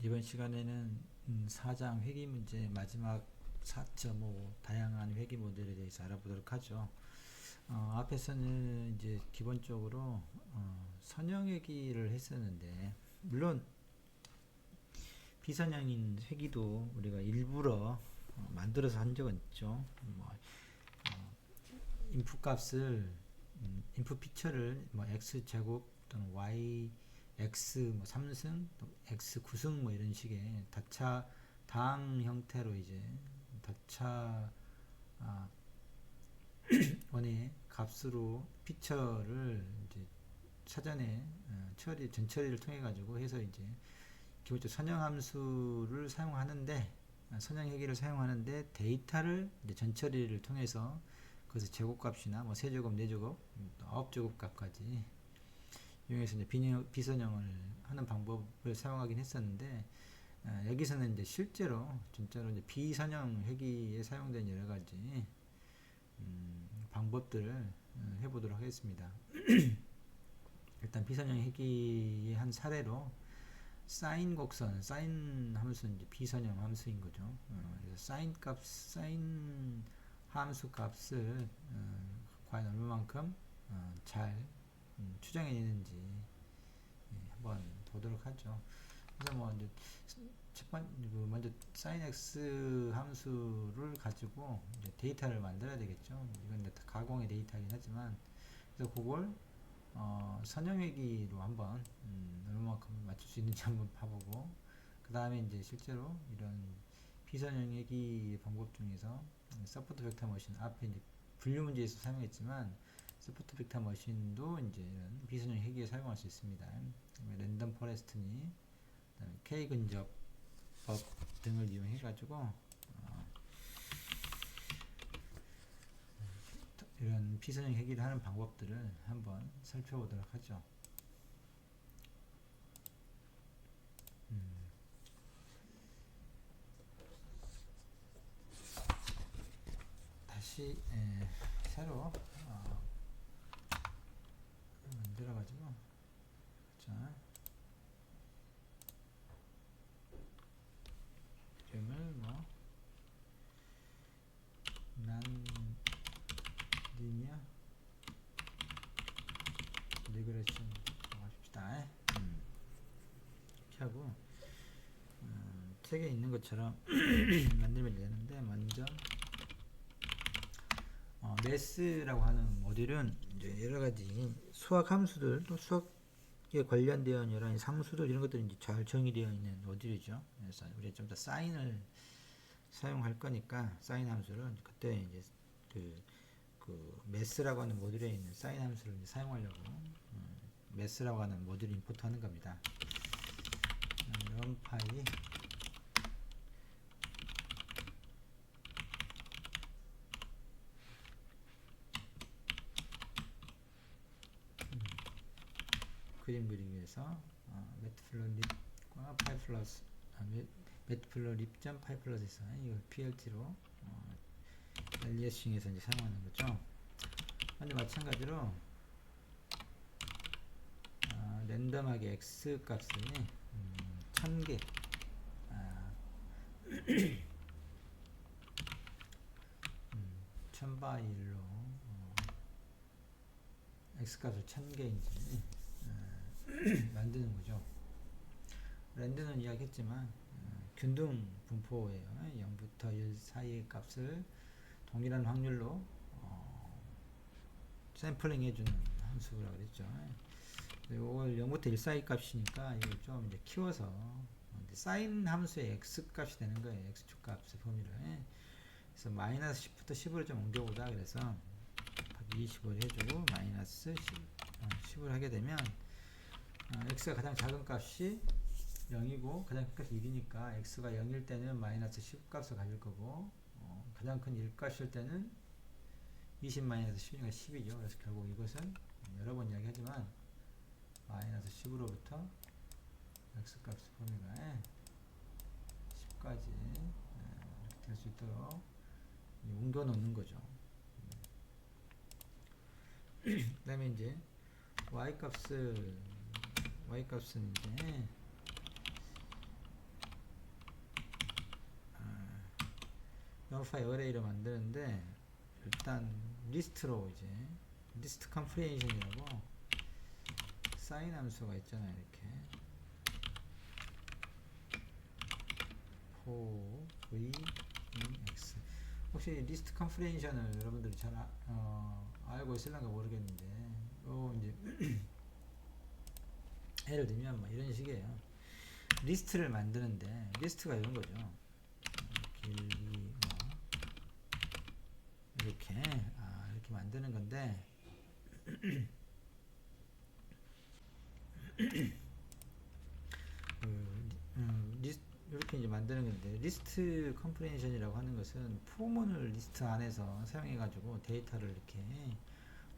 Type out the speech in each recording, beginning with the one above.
이번 시간에는 4장 회귀 문제 마지막 4.5 다양한 회귀 모델에 대해서 알아보도록 하죠. 앞에서는 이제 기본적으로 선형 회귀를 했었는데, 물론 비선형인 회귀도 우리가 일부러 만들어서 한 적은 있죠. 인풋 값을 인풋 피처를 x 제곱 또는 y x 3승 또 x 9승 이런 식의 다차 당 형태로 이제 다차 원의 값으로 피처를 이제 사전에 전처리를 통해 가지고 해서 이제 기본적으로 선형 함수를 사용하는데, 선형 회귀를 사용하는데 데이터를 이제 전처리를 통해서 그래서 제곱값이나 세제곱, 네제곱, 9제곱 값까지 이용해서 이제 비선형을 하는 방법을 사용하긴 했었는데, 여기서는 이제 실제로 진짜로 이제 비선형 회귀에 사용된 여러 가지 방법들을 해보도록 하겠습니다. 일단 비선형 회귀의 한 사례로 사인 곡선, 사인 함수는 이제 비선형 함수인 거죠. 그래서 사인 함수 값을 과연 얼마만큼 잘 추정해내는지 한번 보도록 하죠. 그래서 이제 먼저 sin x 함수를 가지고 이제 데이터를 만들어야 되겠죠. 이건 가공의 데이터이긴 하지만, 그래서 그걸 선형 회귀로 한번 얼마만큼 맞출 수 있는지 한번 봐보고, 그 다음에 이제 실제로 이런 비선형 회귀 방법 중에서 서포트 벡터 머신, 앞에 이제 분류 문제에서 사용했지만 서포트 벡터 머신도 이제 이런 비선형 회귀에 사용할 수 있습니다. 랜덤 포레스트니 그다음에 K 근접법 등을 이용해 가지고 이런 비선형 회귀를 하는 방법들을 한번 살펴보도록 하죠. 다시 새로 만들어가지고, 자, 이름을 난 리니어 리그레션 합시다. 이렇게 하고 책에 있는 것처럼 만들면 되는데, 먼저 매스라고 하는 모듈은 이제 여러 가지 수학 함수들, 또 수학에 관련되어 있는 여러 가지 상수들, 이런 것들이 이제 잘 정의되어 있는 모듈이죠. 그래서 우리가 좀 더 사인을 사용할 거니까 사인 함수를 그때 이제 그 매스라고 하는 모듈에 있는 사인 함수를 이제 사용하려고 매스라고 하는 모듈 임포트 하는 겁니다. 럼파이 그림 그리기 위해서 매트플롯립과 파이플러스 매트플롯립.점 파이플러스에서 이걸 PLT로 LES 중에서 이제 사용하는 거죠. 근데 마찬가지로 랜덤하게 x 값을 1000개 1000바일로 x 값을 1000개인지 만드는 거죠. 랜드는 이야기했지만 균등 분포예요. 0부터 1 사이의 값을 동일한 확률로 샘플링 해주는 함수라고 그랬죠. 이걸 0부터 1 사이 값이니까 이걸 좀 이제 키워서 사인 함수의 x 값이 되는 거예요. x축 값의 범위를. 그래서 마이너스 10부터 10으로 좀 옮겨보자. 그래서 20을 해주고 마이너스 10을 하게 되면 x가 가장 작은 값이 0이고 가장 큰 값이 1이니까 x가 0일 때는 마이너스 10 값을 가질 거고, 가장 큰 1 값일 때는 20 마이너스 10이니까 10이죠. 그래서 결국 이것은 여러 번 이야기하지만 마이너스 10으로부터 x 값의 범위가 10까지 이렇게 될 수 있도록 옮겨 놓는 거죠. 그 다음에 이제 y 값은 이제 numpy 어레이로 만드는데 일단 리스트로 이제 리스트 컴프레hension이라고 사인 함수가 있잖아요. 이렇게 for v in x. 혹시 리스트 컴프레hension을 여러분들이 잘 알고 있을런가 모르겠는데, 이제 예를 들면 뭐 이런 식이에요. 리스트를 만드는데 리스트가 이런 거죠. 길이 뭐 이렇게 이렇게 만드는 건데 이렇게 이제 만드는 건데, 리스트 컴프레hension이라고 하는 것은 포문을 리스트 안에서 사용해 가지고 데이터를 이렇게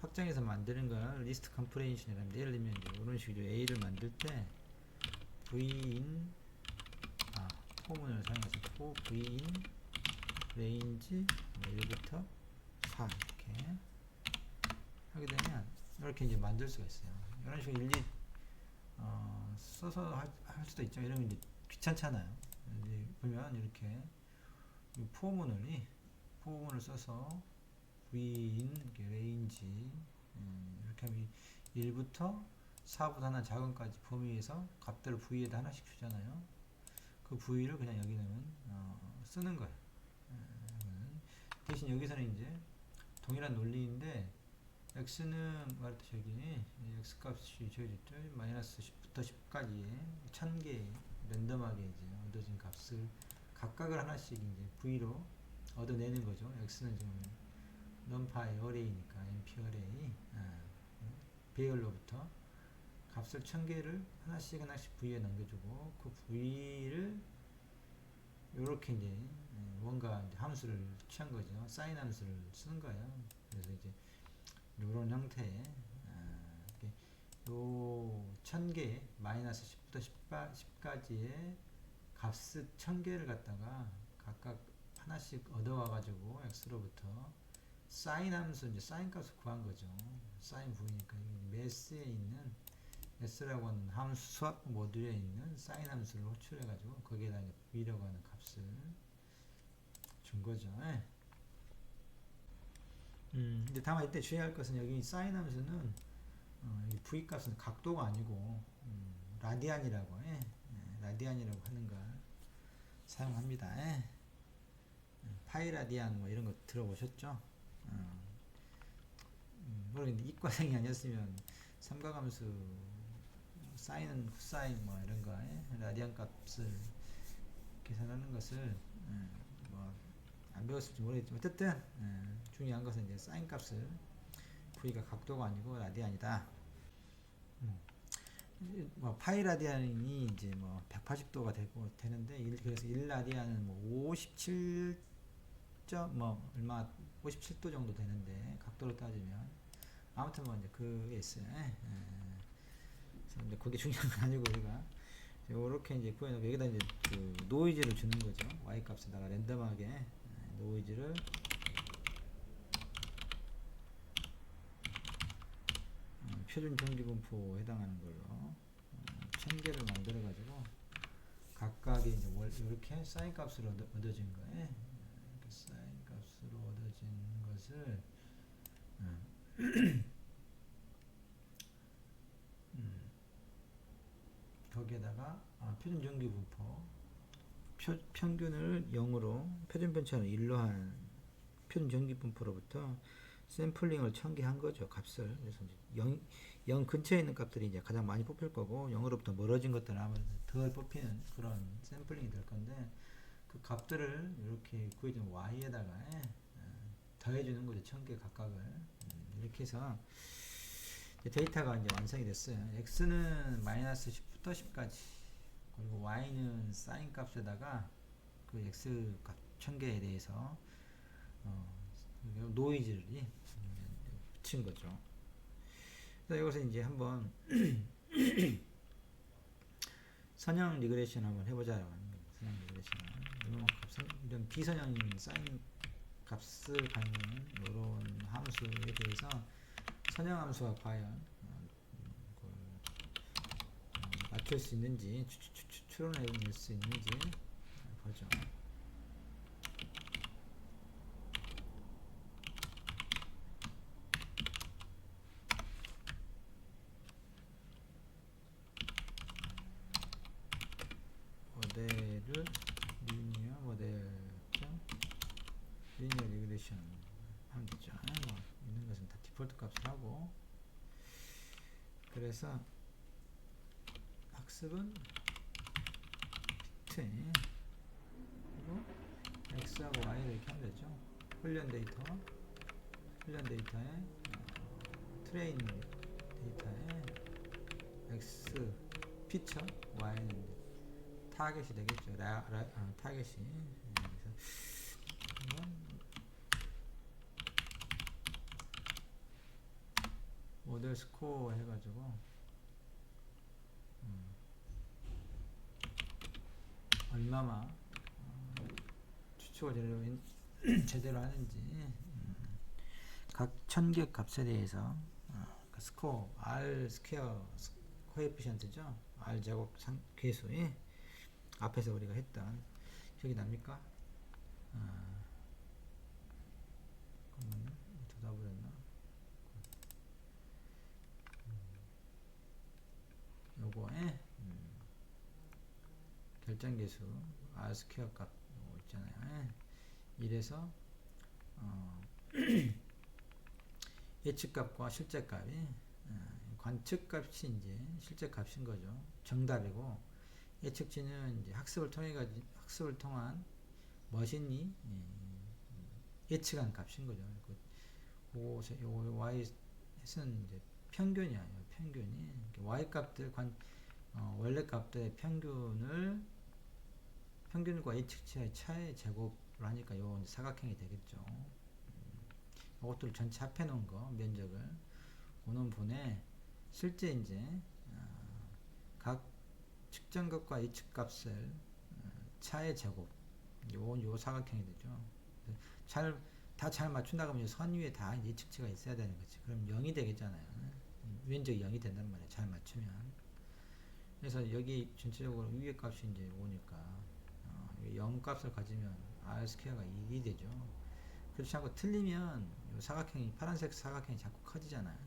확장해서 만드는 걸 리스트 컴프레hension이라고 합니다. 예를 들면 이제 이런 식으로 A를 만들 때 vin 포문을 사용해서 for vin range 1부터 4 이렇게 하게 되면 이렇게 이제 만들 수가 있어요. 이런 식으로 일일이 써서 할 수도 있죠. 이러면 이제 귀찮잖아요. 이제 보면 이렇게 포문을 써서 vin range 이렇게 하면 1부터 4보다 하나 작은까지 범위에서 값들을 v에다 하나씩 주잖아요. 그 v를 그냥 여기는 쓰는 거예요. 대신 여기서는 이제 동일한 논리인데 x는 말했듯이 여기 x 값이 주어졌죠. 마이너스 10부터 10까지의 1000개 랜덤하게 이제 얻어진 값을 각각을 하나씩 이제 v로 얻어내는 거죠. x는 지금 numpy 어레이니까 np 어레이 배열로부터 값을 1000개를 하나씩 v에 넘겨주고, 그 v를 요렇게 이제 뭔가 이제 함수를 취한 거죠. 사인 함수를 쓰는 거예요. 그래서 이제 요런 형태의 요 1000개 마이너스 10부터 10까지의 값을 1000개를 갖다가 각각 하나씩 얻어와 가지고 x로부터 사인 함수, 이제 사인 값을 구한 거죠. 사인 부이니까 매스에 있는 s라고 하는 함수 수학 모듈에 있는 사인 함수를 호출해 가지고 거기에다 v라고 하는 값을 준 거죠. 근데 다만 이때 주의할 것은 여기 사인 함수는 이 v 값은 각도가 아니고 라디안이라고 라디안이라고 하는 걸 사용합니다. 파이 라디안 뭐 이런 거 들어보셨죠? 물론 이과생이 아니었으면 삼각함수 사인은 코사인 뭐 이런 거 라디안 값을 계산하는 것을 뭐 안 배웠을지 모르겠지만 어쨌든 중요한 것은 이제 사인 값을 v가 각도가 아니고 라디안이다. 뭐 파이 라디안이 이제 뭐 180도가 되는데 그래서 1라디안은 뭐 57. 뭐 얼마 57도 정도 되는데 각도로 따지면 아무튼 뭐 이제 그게 있어요. 그래서 이제 그게 중요한 건 아니고 우리가 요렇게 이제 구해놓고 여기다 이제 그 노이즈를 주는 거죠. y 값에다가 랜덤하게 노이즈를 표준 정기분포 해당하는 걸로 1000개를 만들어 가지고 각각의 이제 이렇게 사인 값으로 얻어진 거에 사인 값으로 얻어진 것을 거기에다가 표준 정기분포 평균을 0으로 표준 편차를 1로 한 표준 정기분포로부터 샘플링을 1000개 한 거죠. 값을. 그래서 이제 0 근처에 있는 값들이 이제 가장 많이 뽑힐 거고 0으로부터 멀어진 것들은 아무래도 덜 뽑히는 그런 샘플링이 될 건데, 그 값들을 이렇게 구해준 y에다가 더해주는 거죠. 1000개 각각을. 이렇게 해서 데이터가 이제 완성이 됐어요. x는 마이너스 10부터 10까지, 그리고 y는 사인 값에다가 그 x 값 1000개에 대해서 노이즈를 붙인 거죠. 그래서 여기서 이제 한번 선형 리그레션 한번 해보자라고 하는 거예요. 선형 리그레션. 이런 비선형인 사인 값을 갖는 이런 함수에 대해서 선형 함수가 과연 맞출 수 있는지, 추론해 낼 수 있는지 보죠. 모델을 리니어 모델 리니어 리그레션 하면 되죠. 뭐 있는 것은 다 디폴트 값을 하고, 그래서 학습은 비트 그리고 x하고 y를 이렇게 하면 되죠. 훈련 데이터에 트레인 데이터에 x 피처 y는 타겟이 되겠죠. 타겟이. 그래서 모델 스코어 해가지고 얼마나 추측을 제대로 하는지, 각 1000개 값에 대해서 그 스코어 R 스퀘어 코에피션트죠. R 제곱 계수에 앞에서 우리가 했던 기억이 납니까? 그러면 닫아버렸나? 요거에 결정계수 R 스퀘어 값 있잖아요. 이래서 예측값과 실제값이 관측값이 이제 실제값인 거죠. 정답이고, 예측치는 이제 학습을 통한 머신이 예측한 값인 거죠. 요 y는 이제 평균이에요. 평균이 y 값들 원래 값들의 평균과 예측치의 차의 제곱을 하니까 요 사각형이 되겠죠. 이것들 전체 합해 놓은 거 면적을 오는 분에 실제 이제 각 측정값과 예측값을 차의 제곱, 요 사각형이 되죠. 다 잘 맞춘다 그러면 선 위에 다 예측치가 있어야 되는 거지. 그럼 0이 되겠잖아요. 면적이 0이 된단 말이에요. 잘 맞추면. 그래서 여기 전체적으로 위에 값이 이제 오니까 0 값을 가지면 R 스퀘어가 1이 되죠. 그렇지 않고 틀리면 요 사각형이, 파란색 사각형이 자꾸 커지잖아요.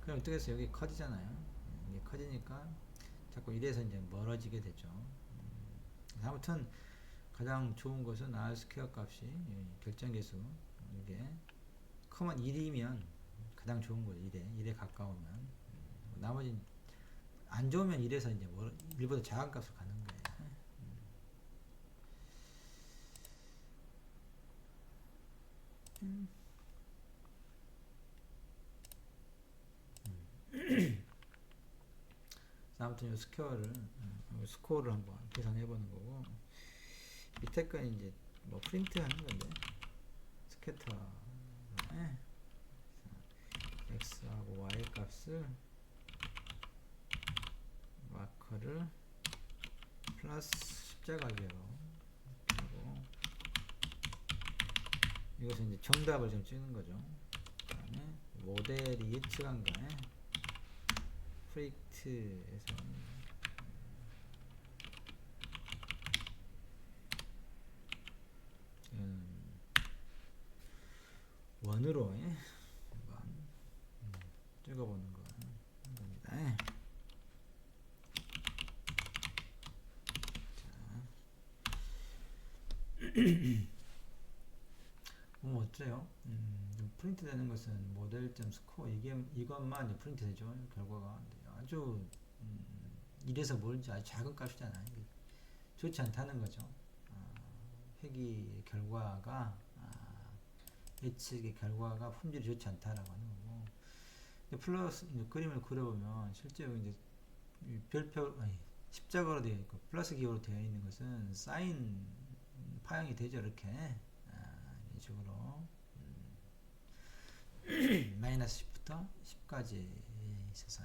그럼 어떻게 해서 여기 커지잖아요. 이게 커지니까 자꾸 이래서 이제 멀어지게 되죠. 아무튼 가장 좋은 것은 R 스퀘어 값이 결정계수, 이게 커먼 1이면 가장 좋은 거죠. 1에 가까우면. 나머지 안 좋으면 1에서 이제 1보다 작은 값을 가는 거예요. 아무튼 이 스코어를 한번 계산해 보는 거고, 밑에 건 이제 뭐 프린트 하는 건데, 스캐터에 x하고 y 값을 마커를 플러스 십자가계로 하고, 이것은 이제 정답을 좀 찍는 거죠. 그 다음에 모델이 예측한 거에 프레이트에서 원으로 한번 찍어보는 겁니다. 어때요? 프린트 되는 것은 모델.score 이것만 이제 프린트 되죠. 결과가 아주 1에서 멀지 아주 작은 값이잖아요. 좋지 않다는 거죠. 회귀 결과가 예측의 결과가 품질이 좋지 않다라고 하는 거고, 플러스 그림을 그려보면 실제 이제 십자가로 되어 있고 플러스 기호로 되어 있는 것은 사인 파형이 되죠. 이렇게 이 식으로 마이너스 10부터 10까지 있어서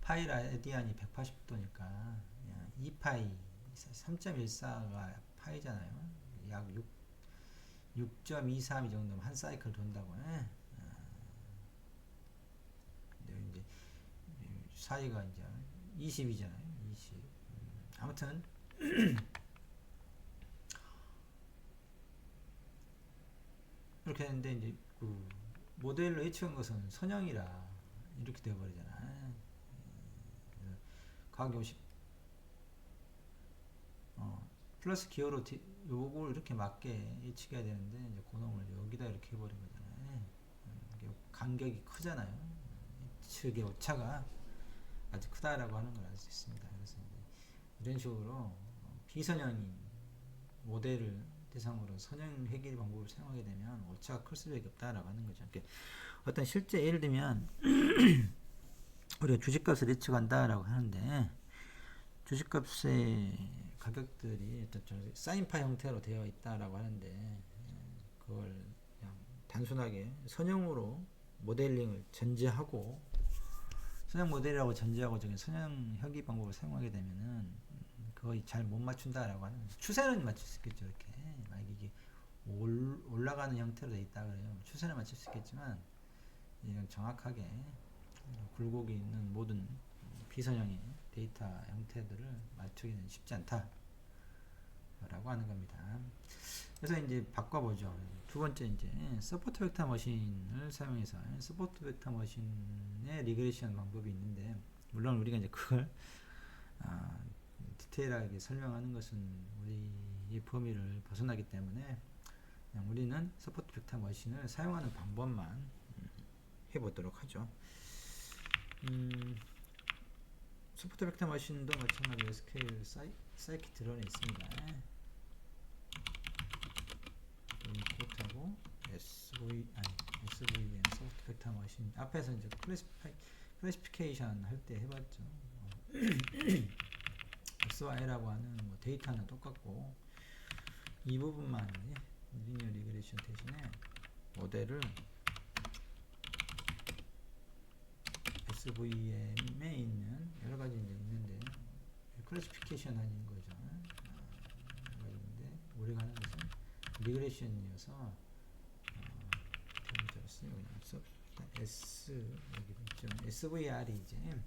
파이 라디안이 180도니까 2파이 3.14가 파이잖아요. 약 6.23 정도면 한 사이클 돈다고. 이제 사이가 이제 20이잖아요. 20. 아무튼 이렇게 했는데 이제 그 모델로 예측한 것은 선형이라 이렇게 되어버리잖아. 가격 50 플러스 기어로 요걸 이렇게 맞게 예측해야 되는데 이제 그놈을 여기다 이렇게 해버린 거잖아요. 이게 간격이 크잖아요. 예측의 오차가 아주 크다라고 하는 걸 알 수 있습니다. 그래서 이제 이런 식으로 비선형인 모델을 대상으로 선형 회귀 방법을 사용하게 되면 오차가 클 수밖에 없다라고 하는 거죠. 그러니까 어떤 실제 예를 들면 우리가 주식값을 예측한다라고 하는데 주식값의 가격들이 어떤 사인파 형태로 되어 있다라고 하는데 그걸 그냥 단순하게 선형으로 모델링을 전제하고 선형 모델이라고 전제하고 저기 선형 협의 방법을 사용하게 되면은 거의 잘 못 맞춘다라고 하는 거죠. 추세는 맞출 수 있겠죠. 이렇게 만약 이게 올라가는 형태로 되어 있다 그래요. 추세는 맞출 수 있겠지만 이건 정확하게 굴곡이 있는 모든 비선형의 데이터 형태들을 맞추기는 쉽지 않다 라고 하는 겁니다. 그래서 이제 바꿔보죠. 두 번째 이제 서포트 벡터 머신을 사용해서 서포트 벡터 머신의 리그레션 방법이 있는데 물론 우리가 이제 그걸 디테일하게 설명하는 것은 우리의 범위를 벗어나기 때문에 그냥 우리는 서포트 벡터 머신을 사용하는 방법만 해보도록 하죠. 서포트 벡터 머신도 마찬가지로 SQL 사이킷 드론에 있습니다. 인풋하고 SVM 서포트 벡터 머신 앞에서 이제 클래시피케이션 할 때 해봤죠. XY라고 하는 뭐 데이터는 똑같고 이 부분만 리니어 리그레션 대신에 모델을 SVM에 있는 여러 가지 이제 있는데 클래시피케이션 하는 거죠. 그런데 우리가 하는 것은 리그레션이어서 대문자로 쓰면 그냥 S 여기 있죠. SVR이 이제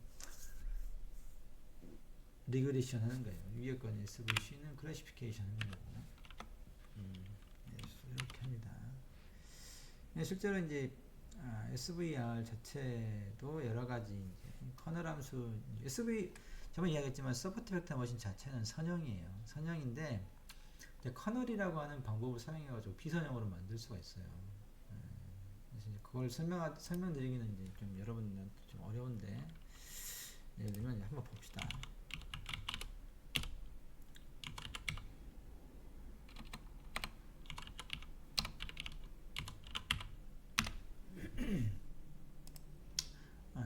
리그레션 하는 거예요. 위에 건 SVC는 클래시피케이션 하는 거고. 이렇게 합니다. 실제로 이제 SVR 자체도 여러 가지 이제 커널 함수 저번에 이야기했지만 서포트 벡터 머신 자체는 선형이에요. 선형인데 이제 커널이라고 하는 방법을 사용해가지고 비선형으로 만들 수가 있어요. 그래서 이제 그걸 설명드리기는 이제 좀 여러분들한테 좀 어려운데 예를 들면 한번 봅시다.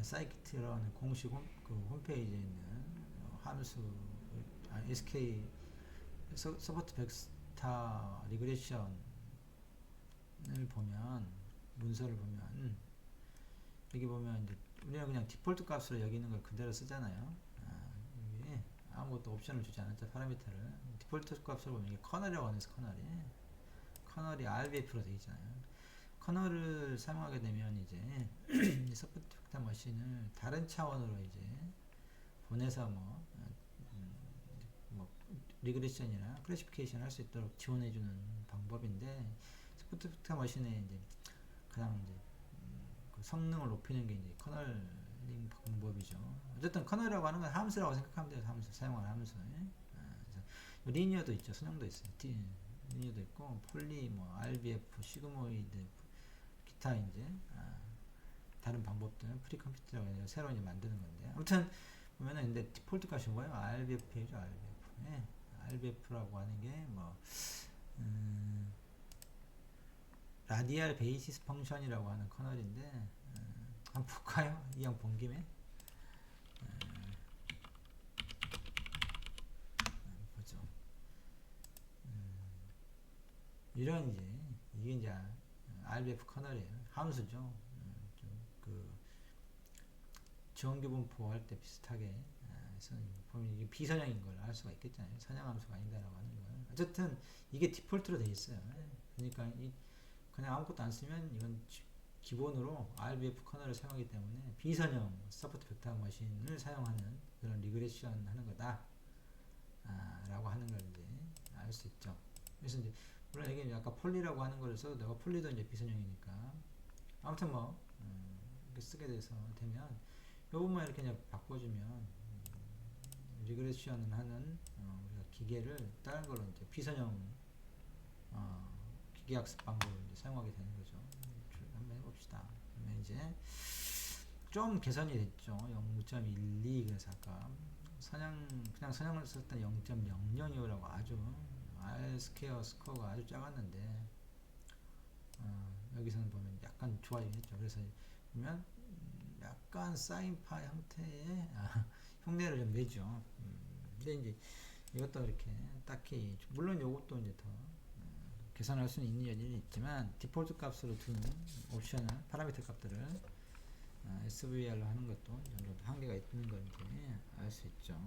사이키트라는 공식 홈페이지에 있는 함수 SK 서포트 벡터 리그레션을 보면 문서를 보면 여기 보면 이제 우리가 그냥 디폴트 값으로 여기 있는 걸 그대로 쓰잖아요. 여기 아무것도 옵션을 주지 않았죠. 파라미터를 디폴트 값으로 보면 이게 커널이라고 하는 커널이 RBF로 되어 있잖아요. 커널을 사용하게 되면 이제 서포트 벡터 머신을 다른 차원으로 이제 보내서 뭐 리그레션이나 클래시피케이션 할 수 있도록 지원해주는 방법인데 서포트 벡터 머신의 이제 가장 이제 그 성능을 높이는 게 이제 커널링 방법이죠. 어쨌든 커널이라고 하는 건 함수라고 생각하면 돼요. 함수 사용하는 함수. 리니어도 있죠. 선형도 있어요. 리니어도 있고 폴리, 뭐 RBF, 시그모이드, 기타 이제 다른 방법들은 프리컴퓨터라고 해서 새로 이제 만드는 건데 아무튼 보면은 근데 디폴트 값이 뭐예요? RBF이죠. RBF. 네. RBF라고 하는 게 뭐 라디알 베이시스 펑션이라고 하는 커널인데 한번 볼까요? 이왕 본 김에 보죠. 이런 이게 이제 RBF 커널이에요. 함수죠. 그 지원기분포 할 때 비슷하게 보면 이게 비선형인 걸 알 수가 있겠잖아요. 선형 함수가 아니다라고 하는 걸. 어쨌든 이게 디폴트로 되어 있어요. 그러니까 그냥 아무것도 안 쓰면 이건 기본으로 RBF 커널을 사용하기 때문에 비선형 서포트 벡터 머신을 사용하는 그런 리그레션 하는 거다 라고 하는 걸 이제 알 수 있죠. 그래서 이제 물론 이게 아까 폴리라고 하는 걸 써도 내가 폴리도 이제 비선형이니까 아무튼 뭐 이렇게 쓰게 되면 이 부분만 이렇게 그냥 바꿔주면 리그레션을 하는 우리가 기계를 다른 걸로 이제 비선형 기계학습 방법을 이제 사용하게 되는 거죠. 한번 해봅시다. 그러면 이제 좀 개선이 됐죠. 0.12. 그래서 아까 그냥 선형을 썼을 때 0.00이라고 아주 R 스퀘어 스코어가 아주 작았는데 여기서는 보면 약간 좋아지긴 했죠. 그래서 보면 약간 사인파 형태의 흉내를 좀 내죠. 근데 이제 이것도 이렇게 딱히 물론 이것도 이제 더 계산할 수는 있는 여지는 있지만 디폴트 값으로 둔 옵셔널 파라미터 값들을 SVR로 하는 것도 어느 정도 한계가 있는 건지 알 수 있죠.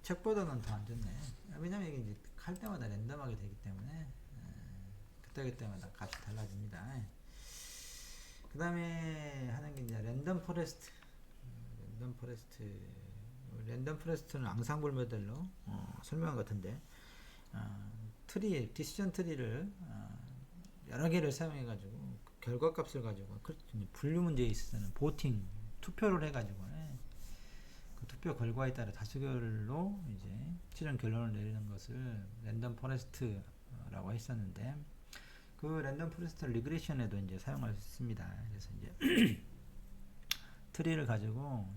책보다는 더 안 좋네. 왜냐면 이게 이제 할 때마다 랜덤하게 되기 때문에 그때마다 값이 달라집니다. 그 다음에 하는 게 이제 랜덤 포레스트. 랜덤 포레스트는 앙상블 모델로 설명한 것 같은데 디시전 트리를 여러 개를 사용해 가지고 결과 값을 가지고 분류 문제에 있어서는 보팅 투표를 해 가지고 그 투표 결과에 따라 다수결로 이제 최종 결론을 내리는 것을 랜덤 포레스트라고 했었는데 그 랜덤 포레스트 리그레션에도 이제 사용할 수 있습니다. 그래서 이제 트리를 가지고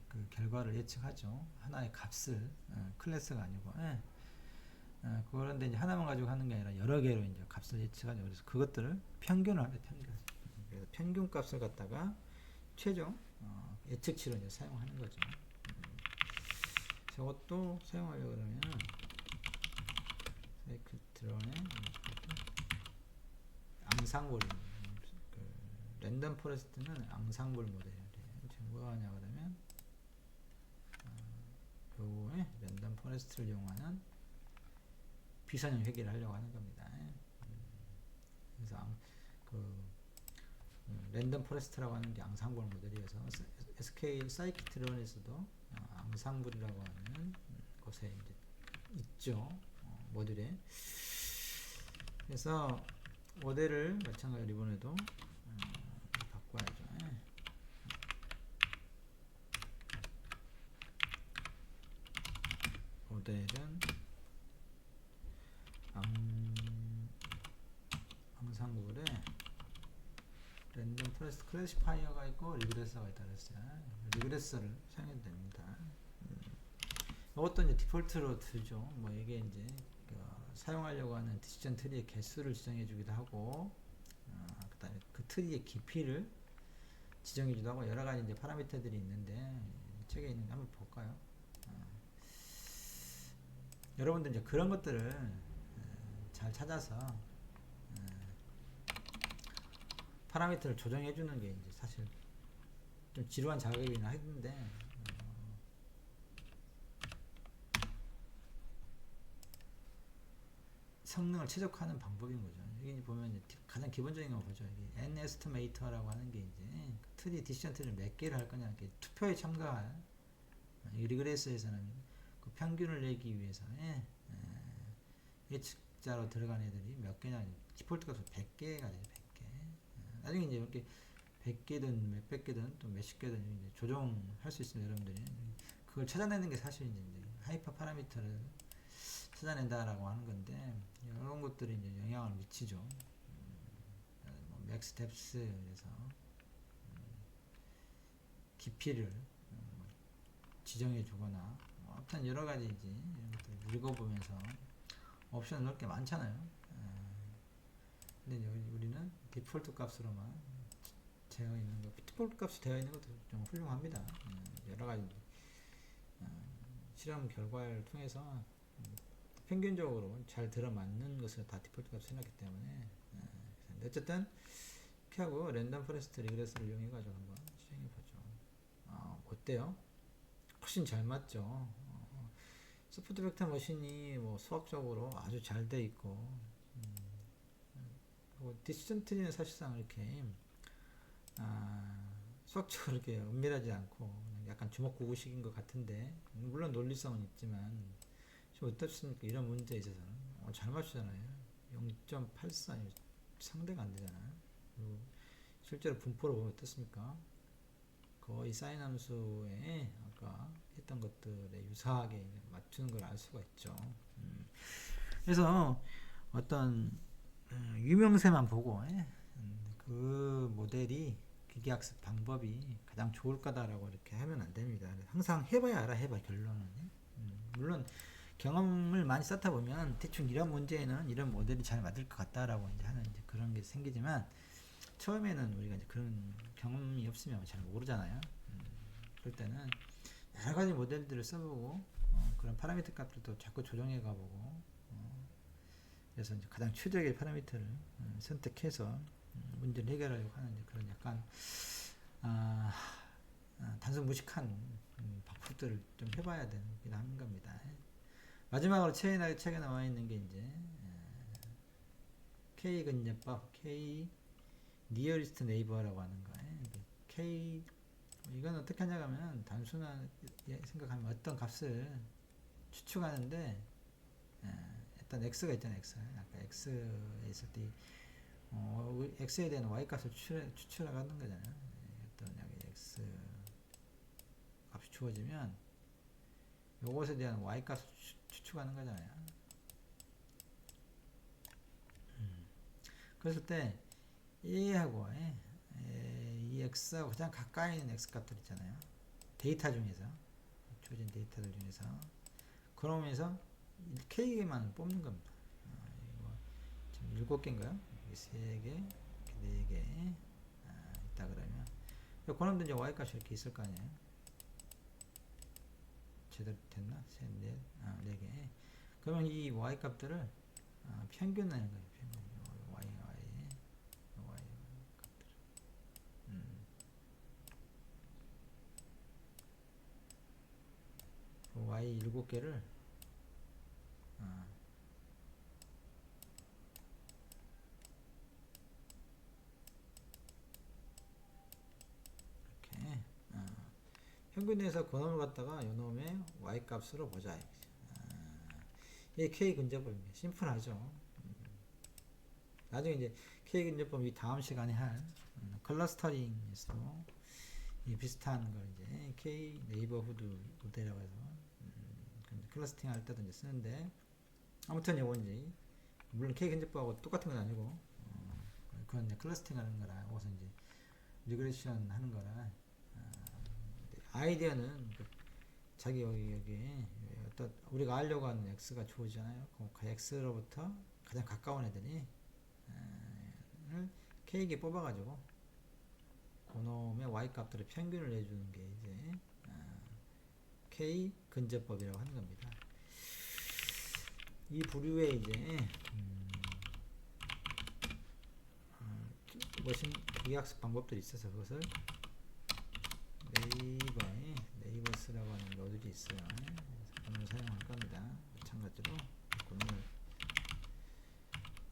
그 결과를 예측하죠. 하나의 값을 클래스가 아니고 그런데 이제 하나만 가지고 하는 게 아니라 여러 개로 이제 값을 예측하죠. 그래서 그것들을 평균을 합니다. 그래서 평균 값을 갖다가 최종 예측치로 이제 사용하는 거죠. 저것도 사용하려고 그러면 드론에 앙상블 랜덤 포레스트는 앙상블 모델이에요. 지금 뭐가 하냐 그러면 요거에 랜덤 포레스트를 이용하는 비선형 회계를 하려고 하는 겁니다. 그래서 랜덤 포레스트라고 하는 게 앙상블 모델이어서 SK 사이키트론에서도 앙상블이라고 하는 곳에 이제 있죠. 모듈에. 그래서 모델을 마찬가지로 이번에도 바꿔야죠. 모델은 앙상블에 랜덤 포레스트 클래시파이어가 있고 리그레서가 있다 그랬어요. 리그레서를 사용해도 됩니다. 이것도 이제 디폴트로 두죠. 뭐 이게 이제 사용하려고 하는 디시전 트리의 개수를 지정해 주기도 하고 그다음에 그 트리의 깊이를 지정해 주기도 하고 여러 가지 이제 파라미터들이 있는데 책에 있는 거 한번 볼까요? 여러분들 이제 그런 것들을 잘 찾아서 파라미터를 조정해 주는 게 이제 사실 좀 지루한 작업이긴 했는데 성능을 최적화하는 방법인 거죠. 여기 보면 가장 기본적인 거 보죠. 이게 N 에스티메이터라고 하는 게 이제 트리 디시전 트리를 몇 개를 할 거냐, 이렇게 투표에 참가할 리그레스에서는 그 평균을 내기 위해서 예측자로 들어간 애들이 몇 개냐, 디폴트 값은 100개가 돼요. 100개. 나중에 이제 이렇게 100개든 몇백 개든 또 몇십 개든 이제 조정할 수 있습니다. 여러분들이 그걸 찾아내는 게 사실 이제 하이퍼 파라미터를 찾아낸다라고 하는 건데 이런 것들이 이제 영향을 미치죠. 뭐 맥스 뎁스 그래서 깊이를 지정해 주거나 아무튼 여러 가지 이제 이런 것들 읽어보면서 옵션 넣을 게 많잖아요. 근데 이제 우리는 디폴트 값으로만 되어 있는 거, 디폴트 값이 되어 있는 것도 좀 훌륭합니다. 여러 가지 실험 결과를 통해서 평균적으로 잘 들어맞는 것을 다 디폴트 값을 해놨기 때문에 어쨌든 이렇게 하고 랜덤 포레스트 리그레스를 이용해 가지고 한번 시행해 보죠. 어때요? 훨씬 잘 맞죠. 소프트 벡터 머신이 뭐 수학적으로 아주 잘 돼 있고 디시전 트리는 사실상 이렇게 수학적으로 이렇게 은밀하지 않고 약간 주먹구구식인 것 같은데 물론 논리성은 있지만 어떻습니까? 이런 문제에 있어서는 잘 맞추잖아요. 0.84 상대가 안 되잖아요. 그리고 실제로 분포를 보면 어떻습니까? 거의 사인 함수에 아까 했던 것들에 유사하게 맞추는 걸 알 수가 있죠. 그래서 어떤 유명세만 보고 그 모델이 기계학습 방법이 가장 좋을 거다라고 이렇게 하면 안 됩니다. 항상 해봐야 알아, 해봐 결론은. 물론 경험을 많이 쌓다 보면 대충 이런 문제에는 이런 모델이 잘 맞을 것 같다라고 이제 하는 이제 그런 게 생기지만 처음에는 우리가 이제 그런 경험이 없으면 잘 모르잖아요. 그럴 때는 여러 가지 모델들을 써보고 그런 파라미터 값들도 자꾸 조정해 가보고 그래서 이제 가장 최적의 파라미터를 선택해서 문제를 해결하려고 하는 이제 그런 약간 단순 무식한 방법들을 좀 해봐야 되는 겁니다. 마지막으로 책에 나와 있는 게 이제 K 근접법, K 니어리스트 네이버라고 하는 거예요. K 이건 어떻게 하냐면 단순한 생각하면 어떤 값을 추측하는데 일단 x가 있잖아요. x 아까 x에 있을 때 x에 대한 y 값을 추출하는 거잖아요. 어떤 여기 x 값이 주어지면 요것에 대한 y 값을 추측하는 거잖아요. 그랬을 때 얘하고 이 x하고 가장 가까이 있는 x 값들 있잖아요. 데이터 중에서 주어진 데이터들 중에서 그러면서 k개만 뽑는 겁니다. 지금 7개인가요? 3개, 4개 있다 그러면 그놈도 이제 y 값이 이렇게 있을 거 아니에요. 제대로 됐나? 3, 4, 4개. 그러면 이 y 값들을 평균 내는 거예요. 평균. y 값들. y 7개를 이렇게 평균에서 그놈을 갖다가 요놈의 y 값으로 보자. 이게 K 근접법입니다. 심플하죠. 나중에 이제 K 근접법 이 다음 시간에 할 클러스터링에서도 비슷한 걸 이제 K 네이버후드 모델이라고 해서 클러스팅 할 때도 이제 쓰는데 아무튼 요건 이제 물론 K 근접법하고 똑같은 건 아니고 그건 이제 클러스팅 하는 거라 거기서 이제 리그레션 하는 거라 아이디어는 자기 여기 어떤 우리가 알려고 하는 x가 주어지잖아요. 그 x로부터 가장 가까운 애들이 k에게 뽑아가지고 그놈의 y 값들의 평균을 내주는 게 이제 k 근접법이라고 하는 겁니다. 이 부류의 이제 머신 기계학습 방법들이 있어서 그것을 네이버스라고 하는 모듈이 있어요. 그걸 사용할 겁니다. 마찬가지로 그걸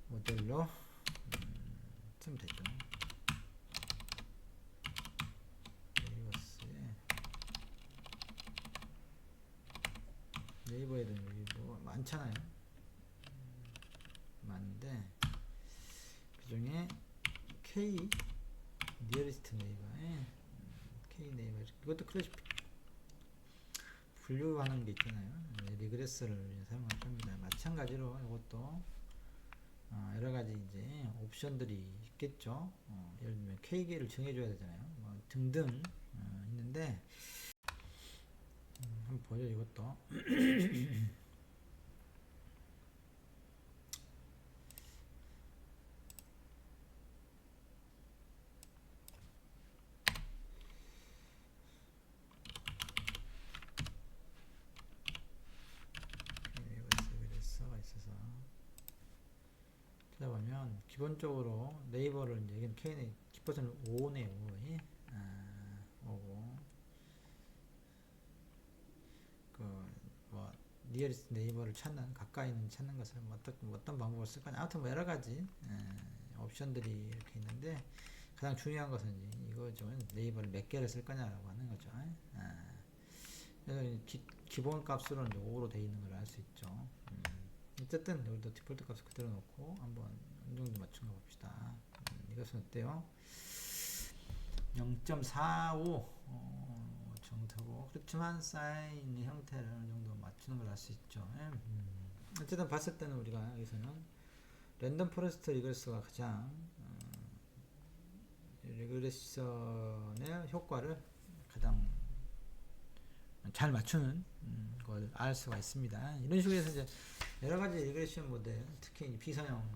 모델로 쓰면 되죠. 네이버에도 뭐 많잖아요. 많은데 그 중에 K 니어리스트 네이버에 K 네이버 이것도 클래식 분류하는 게 있잖아요. 리그레스를 사용할 겁니다. 마찬가지로 이것도 여러 가지 이제 옵션들이 있겠죠. 예를 들면 K계를 정해줘야 되잖아요. 뭐 등등 있는데 한번 보죠. 이것도 리그레서가 있어서 찾아보면 기본적으로 네이버를 이제 여기는 K는 기버전을 5네요. 5에 5고 뭐 니어리스트 네이버를 찾는 가까이 있는 찾는 것을 어떤 방법을 쓸 거냐 아무튼 뭐 여러 가지 옵션들이 이렇게 있는데 가장 중요한 것은 이거죠. 네이버를 몇 개를 쓸 거냐라고 하는 거죠. 그래서 기본 값으로는 5로 되어 있는 걸 알 수 있죠. 어쨌든 여기도 디폴트 값을 그대로 놓고 한번 어느 정도 맞춘 거 봅시다. 이것은 어때요? 0.45 정도고, 그렇지만 사인의 형태를 어느 정도 맞추는 걸 알 수 있죠. 어쨌든 봤을 때는 우리가 여기서는 랜덤 포레스트 리그레스가 가장 리그레션의 효과를 가장 잘 맞추는 걸 알 수가 있습니다. 이런 식으로 해서 이제 여러 가지 리그레션 모델, 특히 이제 비선형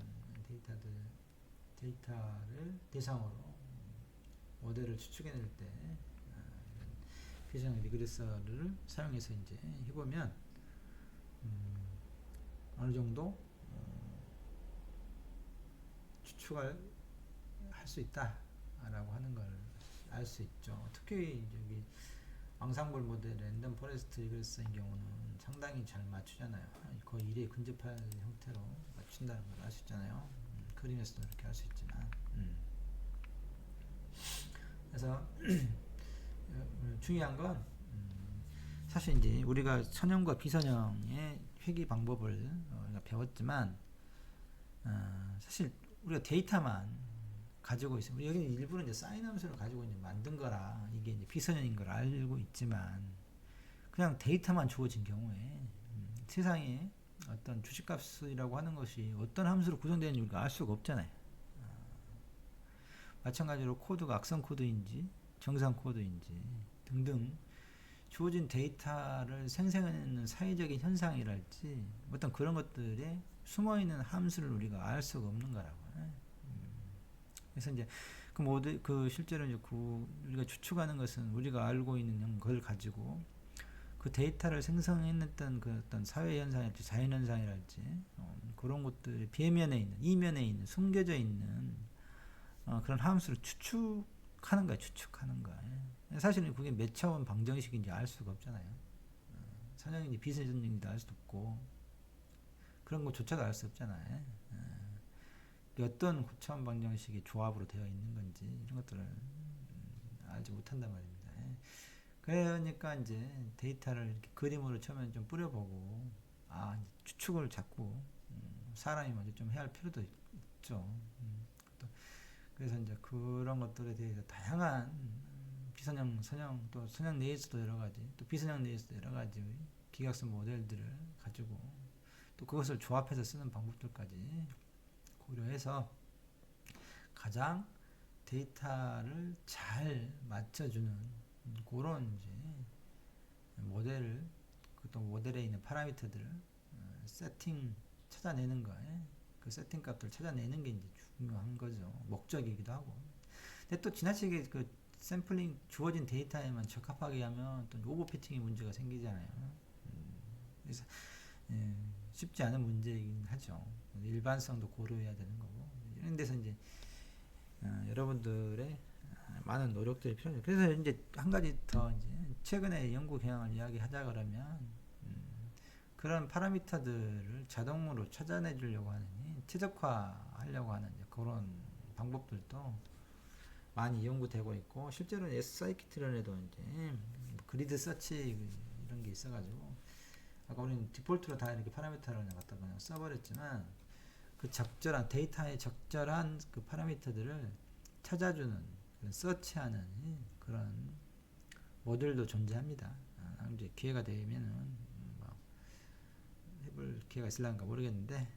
데이터를 대상으로 모델을 추측해낼 때 비선형 리그레서를 사용해서 이제 해보면 어느 정도 추측을 할 수 있다라고 하는 걸 알 수 있죠. 특히 여기 앙상블 모델 랜덤 포레스트 리그레서인 경우는 상당히 잘 맞추잖아요. 거의 1에 근접할 형태로 맞춘다는 걸 알 수 있잖아요. 그림에서도 이렇게 할 수 있지만 그래서 중요한 건 사실 이제 우리가 선형과 비선형의 회귀 방법을 우리가 배웠지만 사실 우리가 데이터만 가지고 있어요. 여기 일부러 이제 사인 함수를 가지고 이제 만든 거라 이게 이제 비선형인 걸 알고 있지만 그냥 데이터만 주어진 경우에 세상에 어떤 주식값이라고 하는 것이 어떤 함수로 구성되는지 우리가 알 수가 없잖아요. 마찬가지로 코드가 악성 코드인지 정상 코드인지 등등 주어진 데이터를 생성하는 사회적인 현상이랄지 어떤 그런 것들에 숨어있는 함수를 우리가 알 수가 없는 거라고. 그래서 이제 그 모두 그 실제로 이제 우리가 추측하는 것은 우리가 알고 있는 걸 가지고 그 데이터를 생성해냈던 그 어떤 사회 현상이랄지 자연 현상이랄지 그런 것들이 배면에 있는 이면에 있는 숨겨져 있는 그런 함수를 추측하는 거야, 추측하는 거야. 사실은 그게 몇 차원 방정식인지 알 수가 없잖아요. 선형인지 비선형인지 알 수도 없고 그런 것조차도 알 수 없잖아요. 어떤 고차원 방정식이 조합으로 되어 있는 건지 이런 것들을 알지 못한단 말입니다. 그러니까 이제 데이터를 이렇게 그림으로 처음에 좀 뿌려보고 이제 추측을 자꾸 사람이 먼저 좀 해야 할 필요도 있죠. 그래서 이제 그런 것들에 대해서 다양한 비선형, 선형, 또 선형 내에서도 여러 가지, 또 비선형 내에서도 여러 가지 기각선 모델들을 가지고 또 그것을 조합해서 쓰는 방법들까지 고려해서 가장 데이터를 잘 맞춰주는 그런 이제 모델을 또 모델에 있는 파라미터들을 세팅 찾아내는 거에 그 세팅 값들을 찾아내는 게 이제 중요한 거죠. 목적이기도 하고. 근데 또 지나치게 그 샘플링 주어진 데이터에만 적합하게 하면 또 오버 피팅의 문제가 생기잖아요. 그래서 쉽지 않은 문제이긴 하죠. 일반성도 고려해야 되는 거고 이런 데서 이제 여러분들의 많은 노력들이 필요해요. 그래서 이제 한 가지 더 이제 최근에 연구 경향을 이야기하자 그러면 그런 파라미터들을 자동으로 찾아내 주려고 하는 최적화하려고 하는 그런 방법들도 많이 연구되고 있고 실제로는 scikit-learn에도 이제 그리드 서치 이런 게 있어가지고 아까 우리는 디폴트로 다 이렇게 파라미터를 갖다 그냥 써버렸지만 그 적절한 데이터에 적절한 그 파라미터들을 찾아주는 서치하는 그런 모델도 존재합니다. 이제 기회가 되면은 해볼 기회가 있을란가 모르겠는데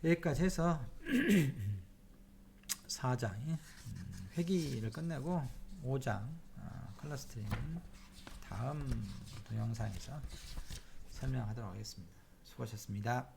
여기까지 해서 4장 회기를 끝내고 5장 클러스터링 다음 동영상에서 설명하도록 하겠습니다. 수고하셨습니다.